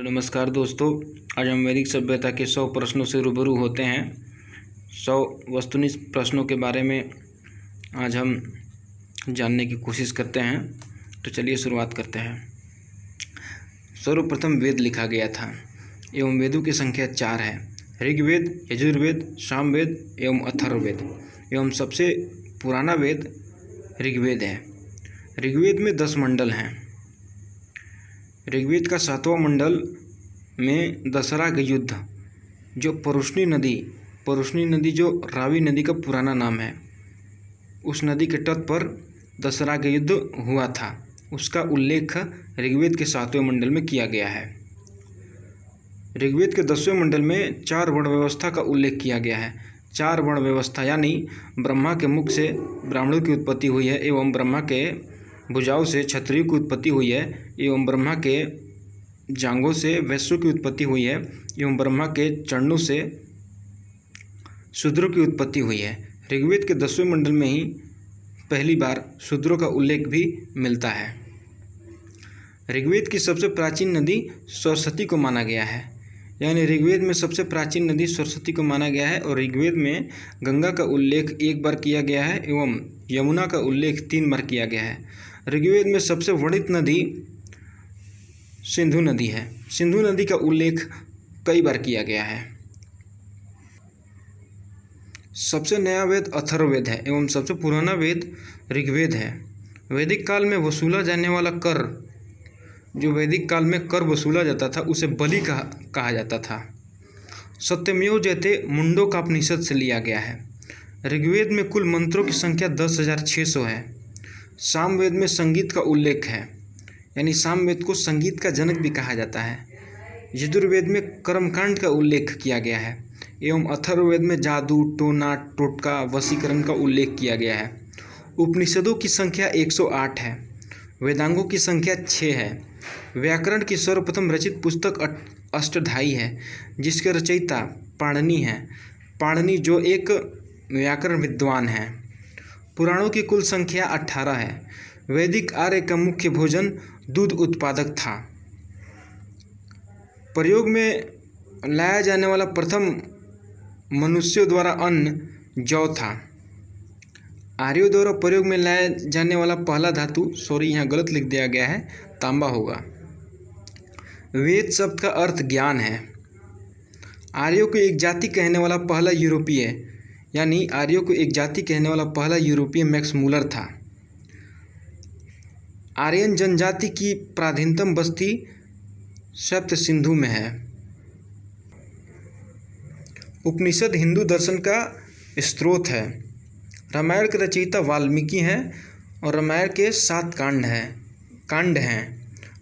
नमस्कार दोस्तों, आज हम वैदिक सभ्यता के 100 प्रश्नों से रूबरू होते हैं। 100 वस्तुनिष्ठ प्रश्नों के बारे में आज हम जानने की कोशिश करते हैं। तो चलिए शुरुआत करते हैं। सर्वप्रथम वेद लिखा गया था एवं वेदों की संख्या 4 है। ऋग्वेद, यजुर्वेद, सामवेद एवं अथर्ववेद। एवं सबसे पुराना वेद ऋग्वेद है। ऋग्वेद में 10 मंडल हैं। ऋग्वेद का 7वां मंडल में दशहरा का युद्ध, जो परुष्णी नदी जो रावी नदी का पुराना नाम है, उस नदी के तट पर दशहरा का युद्ध हुआ था, उसका उल्लेख ऋग्वेद के 7वें मंडल में किया गया है। ऋग्वेद के 10वें मंडल में 4 वर्ण व्यवस्था का उल्लेख किया गया है। 4 वर्ण व्यवस्था यानी ब्रह्मा के मुख से ब्राह्मणों की उत्पत्ति हुई है, एवं ब्रह्मा के भुजाओं से क्षत्रियों की उत्पत्ति हुई है, एवं ब्रह्मा के जांघों से वैश्यों की उत्पत्ति हुई है, एवं ब्रह्मा के चरणों से शूद्रों की उत्पत्ति हुई है। ऋग्वेद के 10वें मंडल में ही पहली बार शूद्रों का उल्लेख भी मिलता है। ऋग्वेद की सबसे प्राचीन नदी सरस्वती को माना गया है, यानी ऋग्वेद में सबसे प्राचीन नदी सरस्वती को माना गया है। और ऋग्वेद में गंगा का उल्लेख 1 बार किया गया है एवं यमुना का उल्लेख 3 बार किया गया है। ऋग्वेद में सबसे वर्णित नदी सिंधु नदी है। सिंधु नदी का उल्लेख कई बार किया गया है। सबसे नया वेद अथर्ववेद है एवं सबसे पुराना वेद ऋग्वेद है। वैदिक काल में वसूला जाने वाला कर, जो वैदिक काल में कर वसूला जाता था, उसे बलि कहा जाता था। सत्यमेव जयते मुंडकोपनिषद से लिया गया है। ऋग्वेद में कुल मंत्रों की संख्या 10,600 है। सामवेद में संगीत का उल्लेख है, यानी सामवेद को संगीत का जनक भी कहा जाता है। यजुर्वेद में कर्मकांड का उल्लेख किया गया है, एवं अथर्ववेद में जादू, टोना, टोटका, वशीकरण का उल्लेख किया गया है। उपनिषदों की संख्या 108 है। वेदांगों की संख्या 6 है। व्याकरण की सर्वप्रथम रचित पुस्तक अष्टाध्यायी है, जिसके रचयिता पाणिनि हैं। पाणिनि जो एक व्याकरण विद्वान हैं। पुराणों की कुल संख्या 18 है। वैदिक आर्य का मुख्य भोजन दूध उत्पादक था। प्रयोग में लाया जाने वाला प्रथम मनुष्यों द्वारा अन्न जौ था। आर्यों द्वारा प्रयोग में लाया जाने वाला पहला धातु, यहाँ गलत लिख दिया गया है, तांबा होगा। वेद शब्द का अर्थ ज्ञान है। आर्यों को एक जाति कहने वाला पहला यूरोपीय, यानी आर्यों को एक जाति कहने वाला पहला यूरोपीय मैक्स मूलर था। आर्यन जनजाति की प्राचीनतम बस्ती सप्त सिंधु में है। उपनिषद हिंदू दर्शन का स्रोत है। रामायण के रचयिता वाल्मीकि हैं और रामायण के 7 कांड हैं।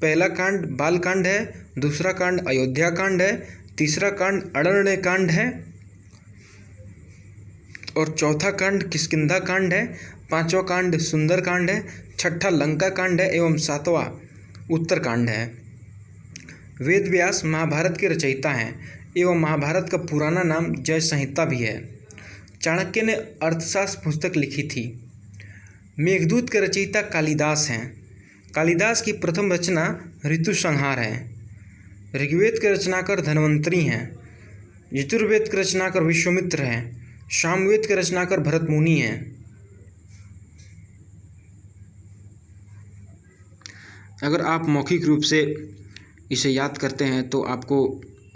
पहला कांड बालकांड है, दूसरा कांड अयोध्या कांड है, तीसरा कांड अरण्य कांड है और चौथा कांड किष्किंधा कांड है, 5वां कांड सुंदर कांड है, 6ठा लंका कांड है एवं 7वां उत्तर कांड है। वेद व्यास महाभारत के रचयिता हैं एवं महाभारत का पुराना नाम जय संहिता भी है। चाणक्य ने अर्थशास्त्र पुस्तक लिखी थी। मेघदूत के रचयिता कालिदास हैं। कालिदास की प्रथम रचना ऋतु संहार है। ऋग्वेद के रचनाकार धन्वंतरी हैं। यजुर्वेद के रचनाकार विश्वामित्र हैं। सामवेद के रचनाकार भरत मुनि हैं। अगर आप मौखिक रूप से इसे याद करते हैं तो आपको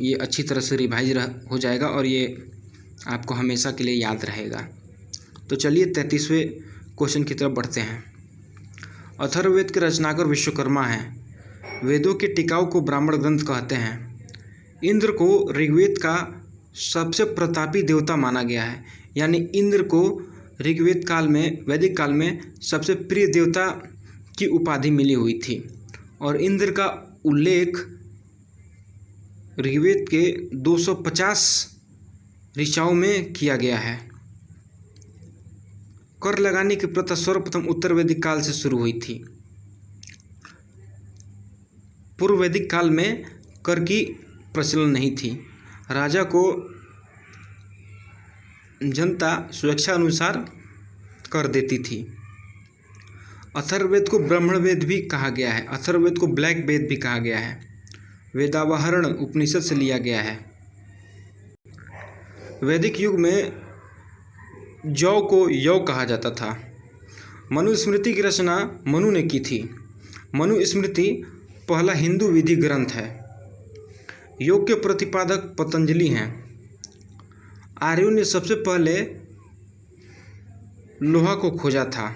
ये अच्छी तरह से रिवाइज हो जाएगा और ये आपको हमेशा के लिए याद रहेगा। तो चलिए 33वें क्वेश्चन की तरफ बढ़ते हैं। अथर्ववेद के रचनाकार विश्वकर्मा हैं। वेदों के टिकाऊ को ब्राह्मण ग्रंथ कहते हैं। इंद्र को ऋग्वेद का सबसे प्रतापी देवता माना गया है, यानी इंद्र को ऋग्वेद काल में, वैदिक काल में सबसे प्रिय देवता की उपाधि मिली हुई थी। और इंद्र का उल्लेख ऋग्वेद के 250 ऋचाओं में किया गया है। कर लगाने की प्रथा सर्वप्रथम उत्तर वैदिक काल से शुरू हुई थी। पूर्व वैदिक काल में कर की प्रचलन नहीं थी। राजा को जनता स्वेच्छा अनुसार कर देती थी। अथर्ववेद को ब्राह्मण वेद भी कहा गया है। अथर्ववेद को ब्लैक वेद भी कहा गया है। वेदावहरण उपनिषद से लिया गया है। वैदिक युग में जौ को यौ कहा जाता था। मनुस्मृति की रचना मनु ने की थी। मनुस्मृति पहला हिंदू विधि ग्रंथ है। योग के प्रतिपादक पतंजलि हैं। आर्यों ने सबसे पहले लोहा को खोजा था।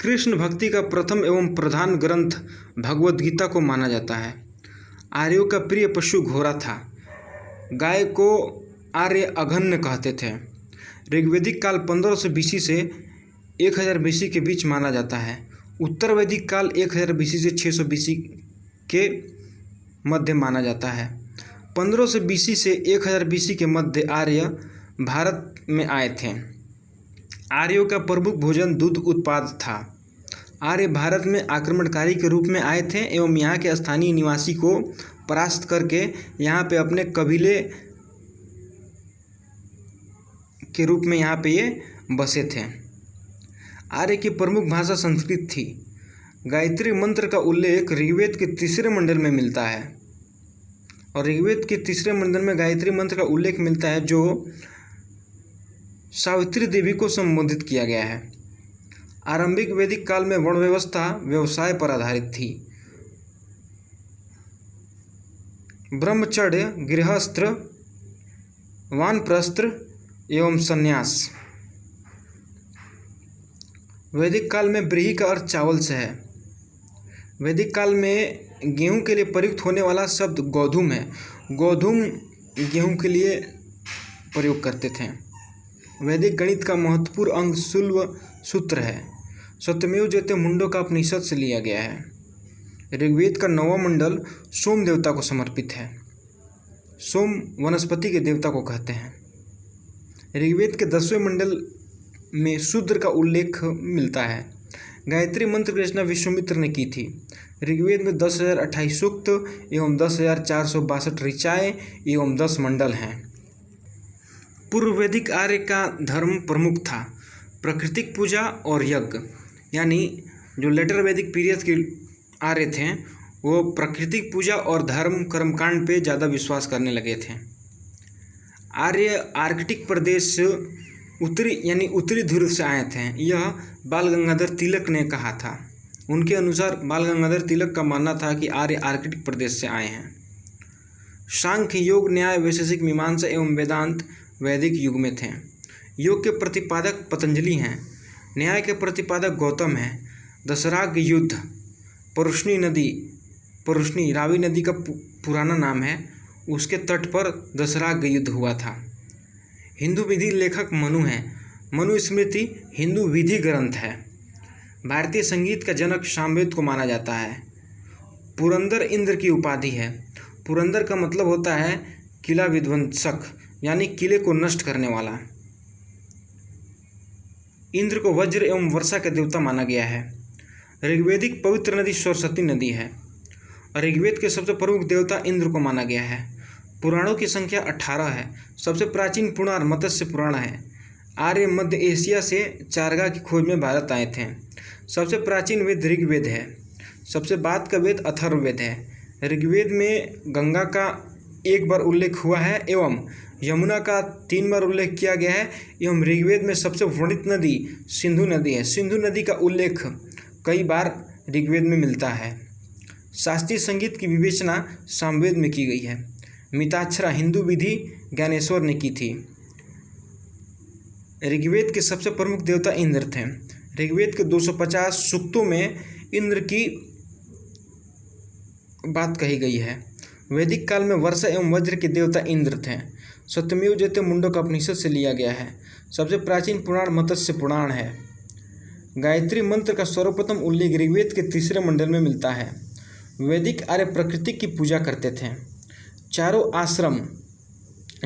कृष्ण भक्ति का प्रथम एवं प्रधान ग्रंथ भगवद गीता को माना जाता है। आर्यों का प्रिय पशु घोड़ा था। गाय को आर्य अघन्य कहते थे। ऋग्वेदिक काल 1500 BC से 1000 BC के बीच माना जाता है। उत्तर वैदिक काल 1000 BC से 600 BC के मध्य माना जाता है। 1500 BC से 1000 BC के मध्य आर्य भारत में आए थे। आर्यों का प्रमुख भोजन दूध उत्पाद था। आर्य भारत में आक्रमणकारी के रूप में आए थे एवं यहाँ के स्थानीय निवासी को परास्त करके यहाँ पे अपने कबीले के रूप में यहाँ पे ये बसे थे। आर्य की प्रमुख भाषा संस्कृत थी। गायत्री मंत्र का उल्लेख ऋग्वेद के 3 मंडल में मिलता है और ऋग्वेद के 3 मंडल में गायत्री मंत्र का उल्लेख मिलता है जो सावित्री देवी को संबोधित किया गया है। आरंभिक वैदिक काल में वर्ण व्यवस्था व्यवसाय पर आधारित थी। ब्रह्मचर्य, गृहस्थ, वानप्रस्थ एवं संन्यास। वैदिक काल में ब्रीही का अर्थ चावल से है। वैदिक काल में गेहूं के लिए प्रयुक्त होने वाला शब्द गोधूम है। गोधूम गेहूं के लिए प्रयोग करते थे। वैदिक गणित का महत्वपूर्ण अंग शुल्ब सूत्र है। सत्यमेव जयते मुंडो का उपनिषद से लिया गया है। ऋग्वेद का 9वां मंडल सोम देवता को समर्पित है। सोम वनस्पति के देवता को कहते हैं। ऋग्वेद के 10वें मंडल में शूद्र का उल्लेख मिलता है। गायत्री मंत्र की रचना विश्वामित्र ने की थी। ऋग्वेद में 10,028 सूक्त एवं 10,462 ऋचाएँ एवं 10 मंडल हैं। पूर्व वैदिक आर्य का धर्म प्रमुख था प्राकृतिक पूजा और यज्ञ, यानी जो लेटर वैदिक पीरियड के आर्य थे वो प्राकृतिक पूजा और धर्म कर्मकांड पे ज़्यादा विश्वास करने लगे थे। आर्य आर्कटिक प्रदेश उत्तरी ध्रुव से आए थे। यह बाल गंगाधर तिलक ने कहा था। उनके अनुसार बाल गंगाधर तिलक का मानना था कि आर्य आर्कटिक प्रदेश से आए हैं। सांख्य, योग, न्याय, वैशेषिक, मीमांसा एवं वेदांत वैदिक युग में थे। योग के प्रतिपादक पतंजलि हैं। न्याय के प्रतिपादक गौतम हैं। दशराग युद्ध परुष्णी रावी नदी का पुराना नाम है, उसके तट पर दशराग युद्ध हुआ था। हिंदू विधि लेखक मनु हैं। मनुस्मृति हिंदू विधि ग्रंथ है। भारतीय संगीत का जनक सामवेद को माना जाता है। पुरंदर इंद्र की उपाधि है। पुरंदर का मतलब होता है किला विध्वंसक, यानी किले को नष्ट करने वाला। इंद्र को वज्र एवं वर्षा के देवता माना गया है। ऋग्वेदिक पवित्र नदी सरस्वती नदी है और ऋग्वेद के सबसे प्रमुख देवता इंद्र को माना गया है। पुराणों की संख्या 18 है। सबसे प्राचीन पुराण मत्स्य पुराण है। आर्य मध्य एशिया से चारगा की खोज में भारत आए थे। सबसे प्राचीन वेद ऋग्वेद है। सबसे बाद का वेद अथर्ववेद है। ऋग्वेद में गंगा का 1 बार उल्लेख हुआ है एवं यमुना का 3 बार उल्लेख किया गया है एवं ऋग्वेद में सबसे वर्णित नदी सिंधु नदी है। सिंधु नदी का उल्लेख कई बार ऋग्वेद में मिलता है। शास्त्रीय संगीत की विवेचना सामवेद में की गई है। मिताक्षरा हिंदू विधि ज्ञानेश्वर ने की थी। ऋग्वेद के सबसे प्रमुख देवता इंद्र थे। ऋग्वेद के 250 सूक्तों में इंद्र की बात कही गई है। वैदिक काल में वर्षा एवं वज्र के देवता इंद्र थे। सत्यमेव जयते मुंडो का उपनिषद से लिया गया है। सबसे प्राचीन पुराण मत्स्य पुराण है। गायत्री मंत्र का सर्वप्रथम उल्लेख ऋग्वेद के 3 मंडल में मिलता है। वैदिक आर्य प्रकृति की पूजा करते थे। चारों आश्रम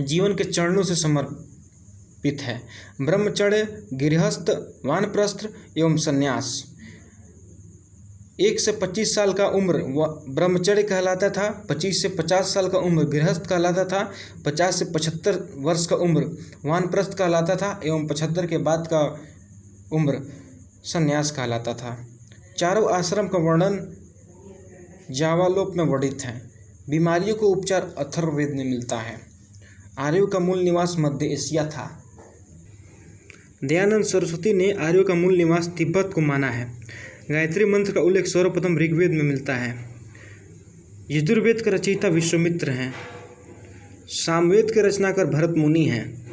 जीवन के चरणों से समर्पित है। ब्रह्मचर्य, गृहस्थ, वानप्रस्थ एवं संन्यास। 1 से 25 साल का उम्र ब्रह्मचर्य कहलाता था। 25 से 50 साल का उम्र गृहस्थ कहलाता था। 50 से 75 वर्ष का उम्र वानप्रस्थ कहलाता था एवं 75 के बाद का उम्र संन्यास कहलाता था। चारों आश्रम का वर्णन जावालोप में वर्णित हैं। बीमारियों को उपचार अथर्ववेद में मिलता है। आर्यों का मूल निवास मध्य एशिया था। दयानंद सरस्वती ने आर्यों का मूल निवास तिब्बत को माना है। गायत्री मंत्र का उल्लेख सर्वप्रथम ऋग्वेद में मिलता है। यजुर्वेद के रचयिता विश्वामित्र हैं। सामवेद के रचनाकार भरत मुनि हैं।